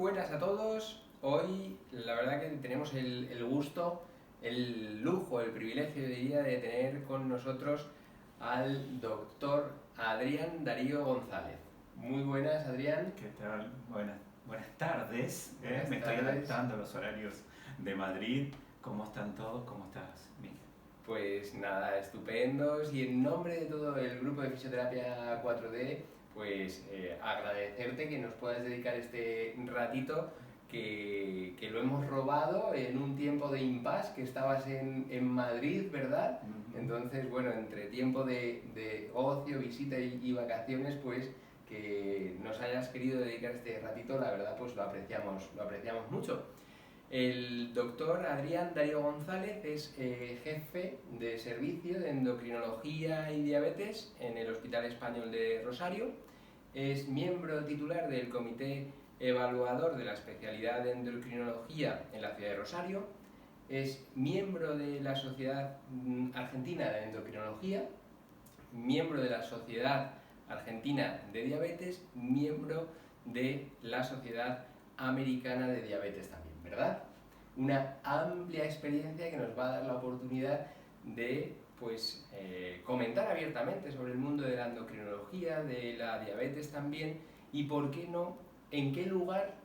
buenas a todos. Hoy la verdad que tenemos el gusto, el lujo, el privilegio diría de tener con nosotros al doctor Adrián Darío González. Muy buenas, Adrián. ¿Qué tal? Buenas tardes. Buenas Me estoy tardes. adaptando a los horarios de Madrid. ¿Cómo están todos? ¿Cómo estás, Miguel? Pues nada, estupendos, y en nombre de todo el grupo de fisioterapia 4D, pues agradecerte que nos puedas dedicar este ratito que lo hemos robado en un tiempo de impasse, que estabas en Madrid, ¿verdad? Entonces, bueno, entre tiempo de ocio, visita y vacaciones, pues que nos hayas querido dedicar este ratito, la verdad pues lo apreciamos mucho. El doctor Adrián Darío González es jefe de servicio de endocrinología y diabetes en el Hospital Español de Rosario. Es miembro titular del comité evaluador de la especialidad de endocrinología en la ciudad de Rosario. Es miembro de la Sociedad Argentina de Endocrinología, miembro de la Sociedad Argentina de Diabetes, miembro de la Sociedad Americana de Diabetes también, ¿verdad? Una amplia experiencia que nos va a dar la oportunidad de comentar abiertamente sobre el mundo de la endocrinología, de la diabetes también, y por qué no, en qué lugar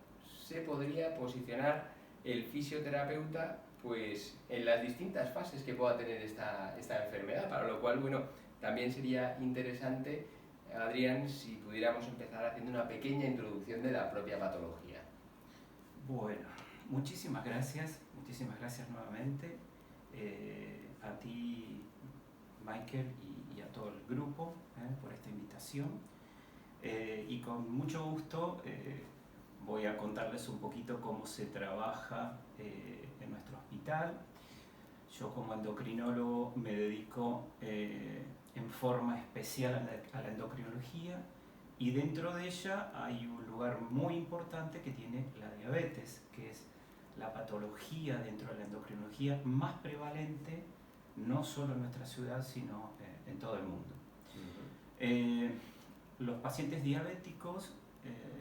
se podría posicionar el fisioterapeuta pues en las distintas fases que pueda tener esta enfermedad, para lo cual, bueno, también sería interesante, Adrián, si pudiéramos empezar haciendo una pequeña introducción de la propia patología. Bueno, muchísimas gracias nuevamente a ti, Michael, y a todo el grupo por esta invitación. Y con mucho gusto voy a contarles un poquito cómo se trabaja en nuestro hospital. Yo como endocrinólogo me dedico en forma especial a la endocrinología, y dentro de ella hay un lugar muy importante que tiene la diabetes, que es la patología dentro de la endocrinología más prevalente, no solo en nuestra ciudad, sino en todo el mundo. Los pacientes diabéticos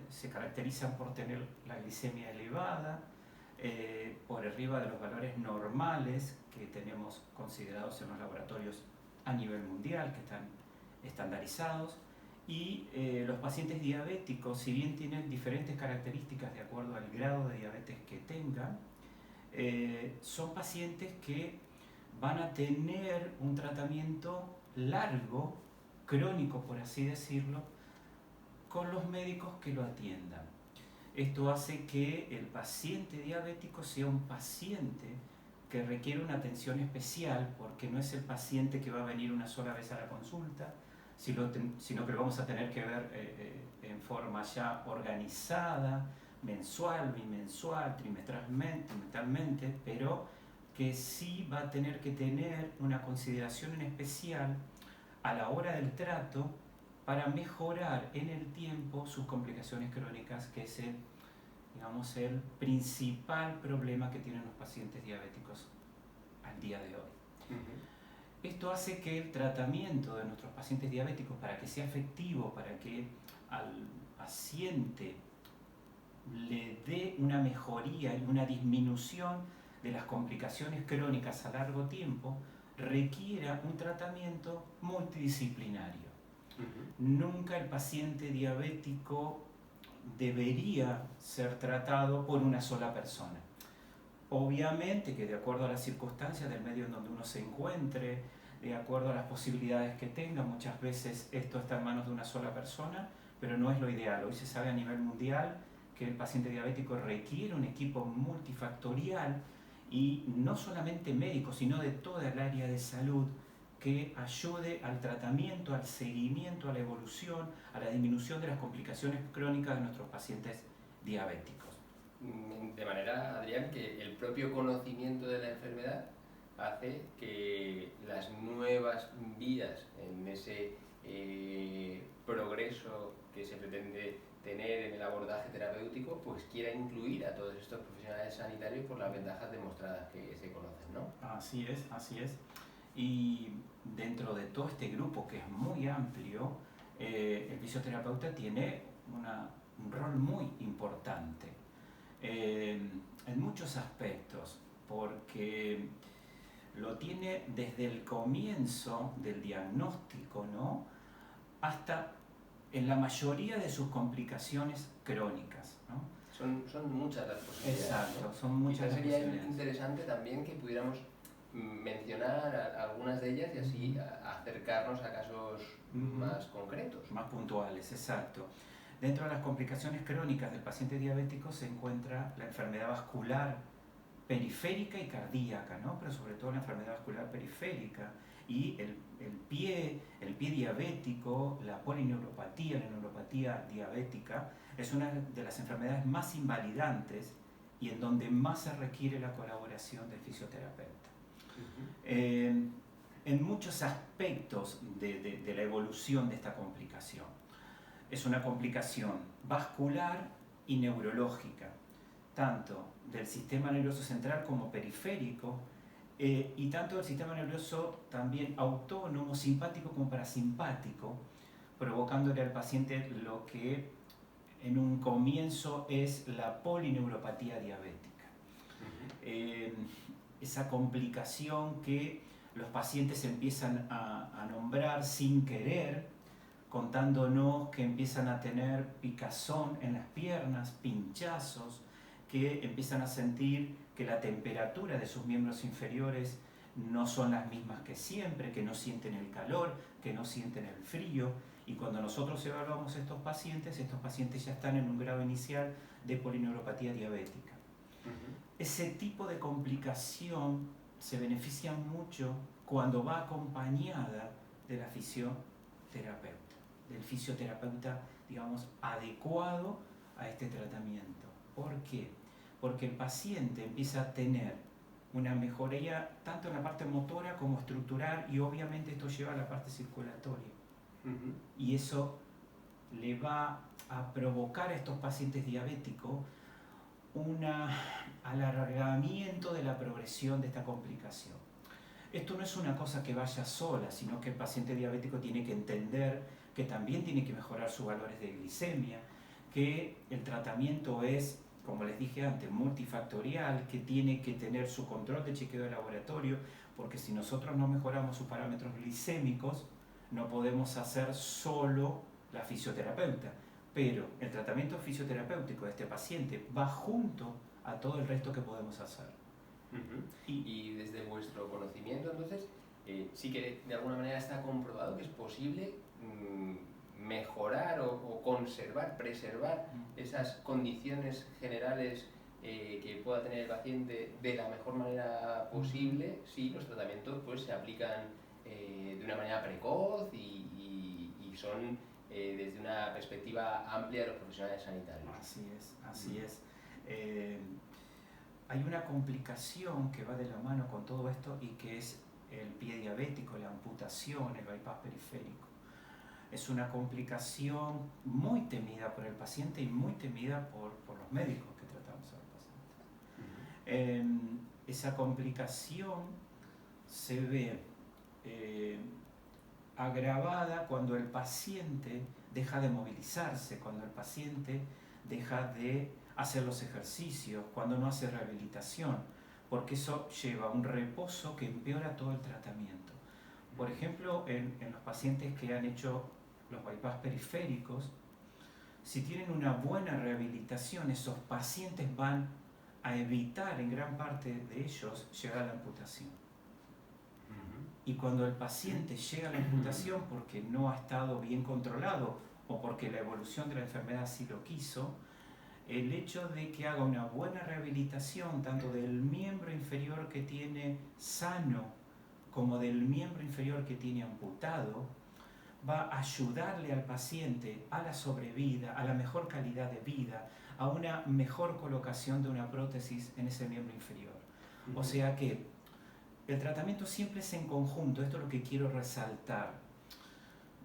se caracterizan por tener la glicemia elevada, por arriba de los valores normales que tenemos considerados en los laboratorios a nivel mundial, que están estandarizados. Y los pacientes diabéticos, si bien tienen diferentes características de acuerdo al grado de diabetes que tengan, son pacientes que van a tener un tratamiento largo, crónico por así decirlo, con los médicos que lo atiendan. Esto hace que el paciente diabético sea un paciente que requiere una atención especial, porque no es el paciente que va a venir una sola vez a la consulta, sino que lo vamos a tener que ver en forma ya organizada, mensual, bimensual, trimestralmente, pero que sí va a tener que tener una consideración en especial a la hora del trato para mejorar en el tiempo sus complicaciones crónicas, que es el principal problema que tienen los pacientes diabéticos al día de hoy. Esto hace que el tratamiento de nuestros pacientes diabéticos, para que sea efectivo, para que al paciente le dé una mejoría y una disminución de las complicaciones crónicas a largo tiempo, requiera un tratamiento multidisciplinario. Nunca el paciente diabético debería ser tratado por una sola persona. Obviamente que de acuerdo a las circunstancias del medio en donde uno se encuentre, de acuerdo a las posibilidades que tenga, muchas veces esto está en manos de una sola persona, pero no es lo ideal. Hoy se sabe a nivel mundial que el paciente diabético requiere un equipo multifactorial, y no solamente médico, sino de toda el área de salud, que ayude al tratamiento, al seguimiento, a la evolución, a la disminución de las complicaciones crónicas de nuestros pacientes diabéticos. De manera, Adrián, que el propio conocimiento de la enfermedad hace que las nuevas vías en ese progreso que se pretende tener en el abordaje terapéutico, pues quiera incluir a todos estos profesionales sanitarios por las ventajas demostradas que se conocen, ¿no? Así es. Y dentro de todo este grupo, que es muy amplio, el fisioterapeuta tiene un rol muy importante. en muchos aspectos, porque lo tiene desde el comienzo del diagnóstico, ¿no?, hasta en la mayoría de sus complicaciones crónicas, ¿no? Son muchas las posibilidades. Exacto, ¿no? son muchas Quizás las sería posibilidades. interesante también que pudiéramos mencionar algunas de ellas y así acercarnos a casos más concretos. Más puntuales, exacto. Dentro de las complicaciones crónicas del paciente diabético se encuentra la enfermedad vascular periférica y cardíaca, ¿no? Pero sobre todo la enfermedad vascular periférica y el pie diabético, la polineuropatía, la neuropatía diabética, es una de las enfermedades más invalidantes y en donde más se requiere la colaboración del fisioterapeuta. En muchos aspectos de la evolución de esta complicación. Es una complicación vascular y neurológica, tanto del sistema nervioso central como periférico, y tanto del sistema nervioso también autónomo, simpático como parasimpático, provocándole al paciente lo que en un comienzo es la polineuropatía diabética. Esa complicación que los pacientes empiezan a nombrar sin querer, contándonos que empiezan a tener picazón en las piernas, pinchazos, que empiezan a sentir que la temperatura de sus miembros inferiores no son las mismas que siempre, que no sienten el calor, que no sienten el frío. Y cuando nosotros evaluamos a estos pacientes ya están en un grado inicial de polineuropatía diabética. Ese tipo de complicación se beneficia mucho cuando va acompañada de la fisioterapeuta, del fisioterapeuta, digamos, adecuado a este tratamiento. ¿Por qué? Porque el paciente empieza a tener una mejoría tanto en la parte motora como estructural, y obviamente esto lleva a la parte circulatoria. Y eso le va a provocar a estos pacientes diabéticos un alargamiento de la progresión de esta complicación. Esto no es una cosa que vaya sola, sino que el paciente diabético tiene que entender que también tiene que mejorar sus valores de glicemia, que el tratamiento es, como les dije antes, multifactorial, que tiene que tener su control de chequeo de laboratorio, porque si nosotros no mejoramos sus parámetros glicémicos, no podemos hacer solo la fisioterapeuta. Pero el tratamiento fisioterapéutico de este paciente va junto a todo el resto que podemos hacer. Y desde vuestro conocimiento, entonces, sí que de alguna manera está comprobado que es posible mejorar o conservar, preservar esas condiciones generales que pueda tener el paciente de la mejor manera posible si los tratamientos pues, se aplican de una manera precoz y son desde una perspectiva amplia de los profesionales sanitarios. Así es. Hay una complicación que va de la mano con todo esto y que es el pie diabético, la amputación, el bypass periférico. Es una complicación muy temida por el paciente y muy temida por los médicos que tratamos a los pacientes. Esa complicación se ve agravada cuando el paciente deja de movilizarse, cuando el paciente deja de hacer los ejercicios, cuando no hace rehabilitación, porque eso lleva a un reposo que empeora todo el tratamiento. Por ejemplo, en los pacientes que han hecho los bypass periféricos, si tienen una buena rehabilitación, esos pacientes van a evitar en gran parte de ellos llegar a la amputación. Y cuando el paciente llega a la amputación porque no ha estado bien controlado o porque la evolución de la enfermedad así lo quiso, el hecho de que haga una buena rehabilitación tanto del miembro inferior que tiene sano como del miembro inferior que tiene amputado, va a ayudarle al paciente a la sobrevida, a la mejor calidad de vida, a una mejor colocación de una prótesis en ese miembro inferior. O sea que el tratamiento siempre es en conjunto, esto es lo que quiero resaltar.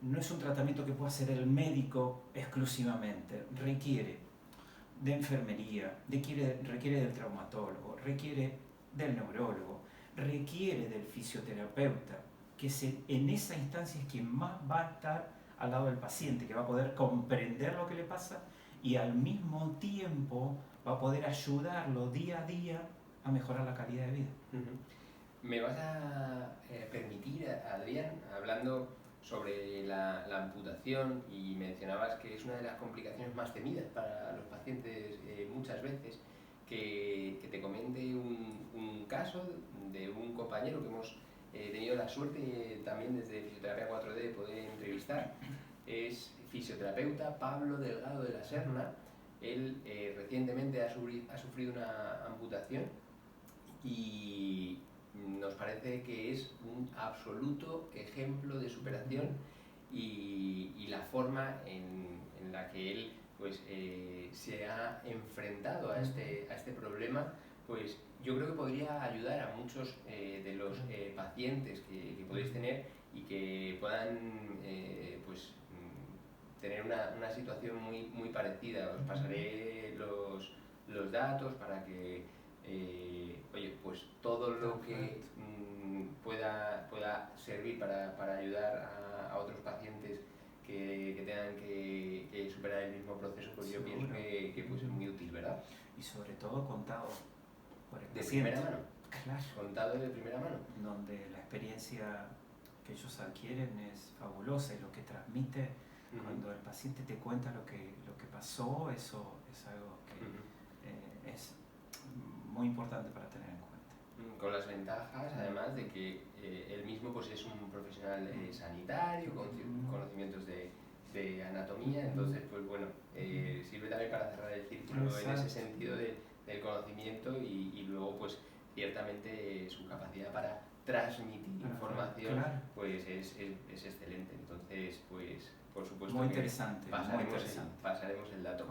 No es un tratamiento que pueda hacer el médico exclusivamente, requiere de enfermería, requiere del traumatólogo, requiere del neurólogo, requiere del fisioterapeuta, que en esa instancia es quien más va a estar al lado del paciente, que va a poder comprender lo que le pasa y al mismo tiempo va a poder ayudarlo día a día a mejorar la calidad de vida. ¿Me vas a permitir, Adrián, hablando sobre la amputación, y mencionabas que es una de las complicaciones más temidas para los pacientes muchas veces, que te comente un caso de un compañero que hemos tenido la suerte también desde Fisioterapia 4D de poder entrevistar? Es fisioterapeuta Pablo Delgado de la Serna. Él recientemente ha sufrido una amputación y nos parece que es un absoluto ejemplo de superación, y la forma en la que él pues, se ha enfrentado a este problema, pues yo creo que podría ayudar a muchos de los pacientes que podéis tener y que puedan pues, tener una situación muy parecida. Os pasaré los datos para que oye, pues todo lo que pueda servir para ayudar a otros pacientes que tengan que superar el mismo proceso, pues yo pienso que pues es muy útil, ¿verdad? Y sobre todo contado por el De paciente. primera mano. Claro. Contado de primera mano. Donde la experiencia que ellos adquieren es fabulosa, y lo que transmite cuando el paciente te cuenta lo que pasó, eso es algo que es muy importante para tener en cuenta. Con las ventajas, además, de que él mismo pues, es un profesional sanitario, con conocimientos de anatomía, entonces, pues bueno, sirve también para cerrar el círculo en ese sentido del conocimiento, y luego, pues, ciertamente su capacidad para transmitir información pues es excelente. Entonces, pues, por supuesto, muy interesante, pasaremos el dato.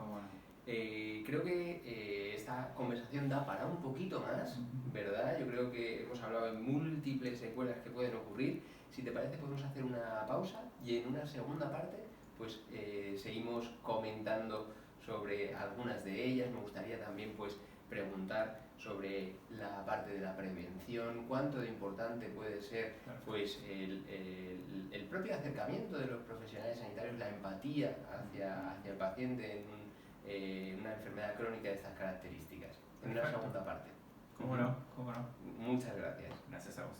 Creo que esta conversación da para un poquito más, ¿verdad? Yo creo que hemos hablado de múltiples secuelas que pueden ocurrir. Si te parece, podemos hacer una pausa y en una segunda parte pues seguimos comentando sobre algunas de ellas. Me gustaría también pues preguntar sobre la parte de la prevención, cuánto de importante puede ser pues el propio acercamiento de los profesionales sanitarios, la empatía hacia el paciente en una enfermedad crónica de estas características. En una segunda parte. ¿Cómo no? Muchas gracias. Gracias a vos.